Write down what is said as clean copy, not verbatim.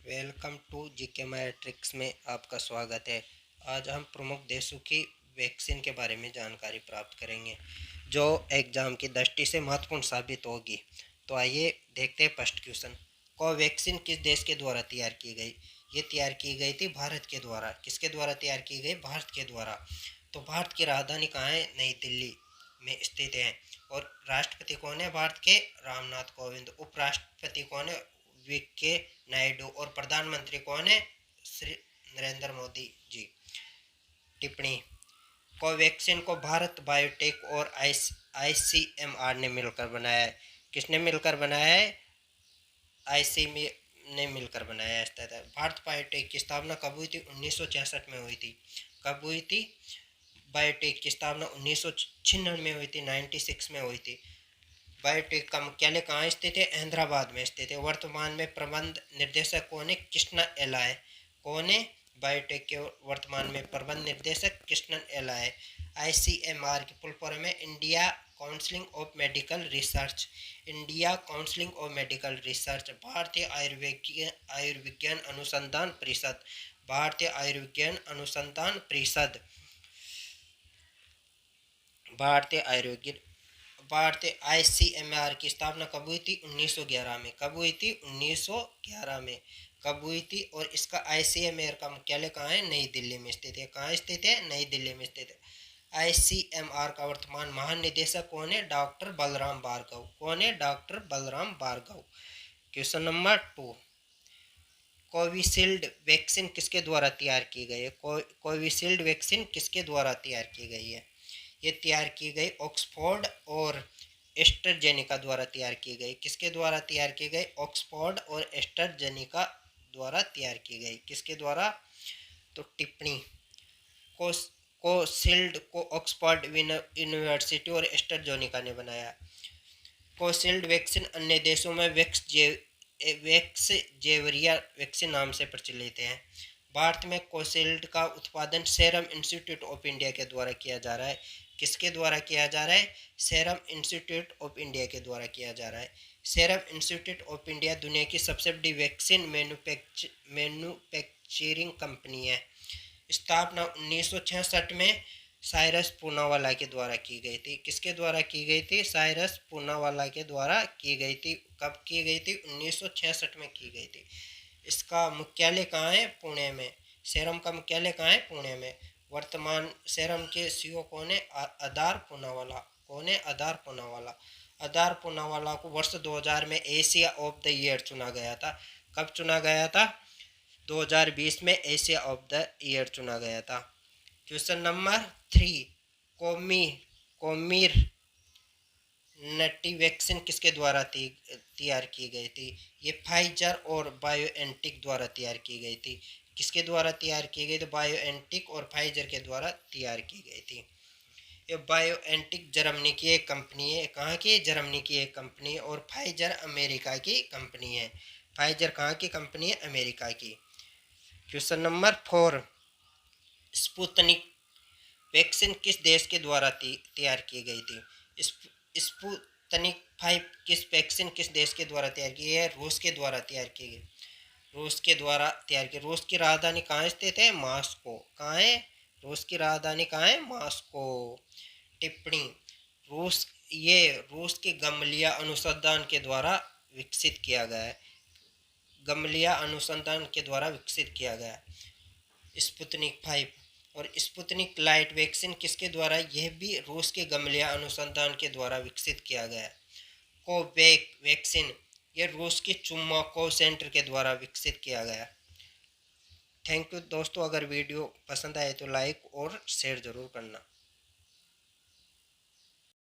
Welcome to GK matrix में आपका स्वागत है। आज हम प्रमुख देशों की वैक्सीन के बारे में जानकारी प्राप्त करेंगे जो एग्ज़ाम की दृष्टि से महत्वपूर्ण साबित होगी। तो आइए देखते हैं फर्स्ट क्वेश्चन। कोवैक्सीन किस देश के द्वारा तैयार की गई? ये तैयार की गई थी भारत के द्वारा। किसके द्वारा तैयार की गई? भारत के द्वारा। तो भारत की राजधानी कहाँ है? नई दिल्ली में स्थित है। और राष्ट्रपति कौन है भारत के? रामनाथ कोविंद। उपराष्ट्रपति कौन है? वीके नायडू। और प्रधानमंत्री कौन है? श्री नरेंद्र मोदी जी। टिप्पणी। कोवैक्सीन को भारत बायोटेक और आईसीएमआर ने मिलकर बनाया है। किसने मिलकर बनाया है? आईसीएमआर ने मिलकर बनाया है। भारत बायोटेक की स्थापना कब हुई थी? 1966 में हुई थी। कब हुई थी? बायोटेक की स्थापना 1996 में हुई थी, 96 में हुई थी। बायोटेक का मुख्यालय कहाँ स्थित है? अहमदाबाद में स्थित है। वर्तमान में प्रबंध निर्देशक कौन है? कृष्णन एलआई। कौन है? बायोटेक के वर्तमान में प्रबंध निर्देशक कृष्णन एलआई। आईसीएमआर की फुल फॉर्म है India council of medical research. India council of medical research. Bharatiya Ayurvigyan अनुसंधान परिषद। भारतीय आयुर्विज्ञान अनुसंधान परिषद। भारतीय आईसीएमआर की स्थापना कब हुई थी? 1911 में। कब हुई थी? 1911 में। कब हुई थी? और इसका आईसीएमआर का मुख्यालय कहाँ है? नई दिल्ली में स्थित है। कहाँ स्थित है? नई दिल्ली में स्थित है। आईसीएमआर का वर्तमान महानिदेशक कौन है? डॉक्टर बलराम भार्गव। कौन है? Doctor Balram Bhargava. Question number 2। Covishield vaccine किसके द्वारा तैयार की गई है? कोविशील्ड वैक्सीन किसके द्वारा तैयार की गई है? ये तैयार की गई ऑक्सफोर्ड और एस्ट्राजेनेका द्वारा तैयार की गई। किसके द्वारा तैयार की गई? ऑक्सफोर्ड और एस्ट्राजेनेका द्वारा तैयार की गई। किसके द्वारा? तो टिप्पणी। कोशील्ड को ऑक्सफोर्ड यूनिवर्सिटी और एस्ट्राजेनेका ने बनाया। कोशील्ड वैक्सीन अन्य देशों में वेक्सजेवरिया वैक्सीन नाम से प्रचलित है। भारत में कोशील्ड का उत्पादन सेरम इंस्टीट्यूट ऑफ इंडिया के द्वारा किया जा रहा है। किसके द्वारा किया जा रहा है? सेरम इंस्टीट्यूट ऑफ इंडिया के द्वारा किया जा रहा है। सेरम इंस्टीट्यूट ऑफ इंडिया दुनिया की सबसे बड़ी वैक्सीन मैन्युफैक्चरिंग कंपनी है। स्थापना 1966 में साइरस पूनावाला के द्वारा की गई थी। किसके द्वारा की गई थी? साइरस पूनावाला के द्वारा की गई थी। कब की गई थी? 1966 में की गई थी। इसका मुख्यालय कहाँ है? पुणे में। सेरम का मुख्यालय कहाँ है? पुणे में। वर्तमान सेरम के सीईओ कौन है? अदार पूनावाला। कौन है? अदार पूनावाला। अदार पूनावाला को वर्ष 2000 में एशिया ऑफ द ईयर चुना गया था। कब चुना गया था? 2020 में एशिया ऑफ द ईयर चुना गया था। Question number 3। कोमीर नटी वैक्सीन किसके द्वारा तैयार की गई थी? ये फाइजर और बायोएनटेक द्वारा तैयार की गई थी। किसके द्वारा तैयार की गई? तो बायोएनटेक और फाइजर के द्वारा तैयार की गई थी। ये बायोएनटेक जर्मनी की एक कंपनी है। कहाँ की? जर्मनी की एक कंपनी है। और फाइजर अमेरिका की कंपनी है। फाइजर कहाँ की कंपनी है? अमेरिका की। Question number 4। स्पुतनिक वैक्सीन किस देश के द्वारा तैयार की गई थी? स्पुतनिक 5 किस वैक्सीन किस देश के द्वारा तैयार की है? रूस के द्वारा तैयार की गई। रूस के द्वारा तैयार की। रूस की राजधानी कहाँ स्थित है? मॉस्को। कहाँ है? रूस की राजधानी कहाँ है? मॉस्को। टिप्पणी। रूस के गमलिया अनुसंधान के द्वारा विकसित किया गया है। गमलिया अनुसंधान के द्वारा विकसित किया गया स्पुतनिक 5। और स्पुतनिक लाइट वैक्सीन किसके द्वारा? यह भी रूस के गमलिया अनुसंधान के द्वारा विकसित किया गया है। कोवैक वैक्सीन यह रूस के चुम्माकोव सेंटर के द्वारा विकसित किया गया। थैंक यू दोस्तों। अगर वीडियो पसंद आए तो लाइक और शेयर ज़रूर करना।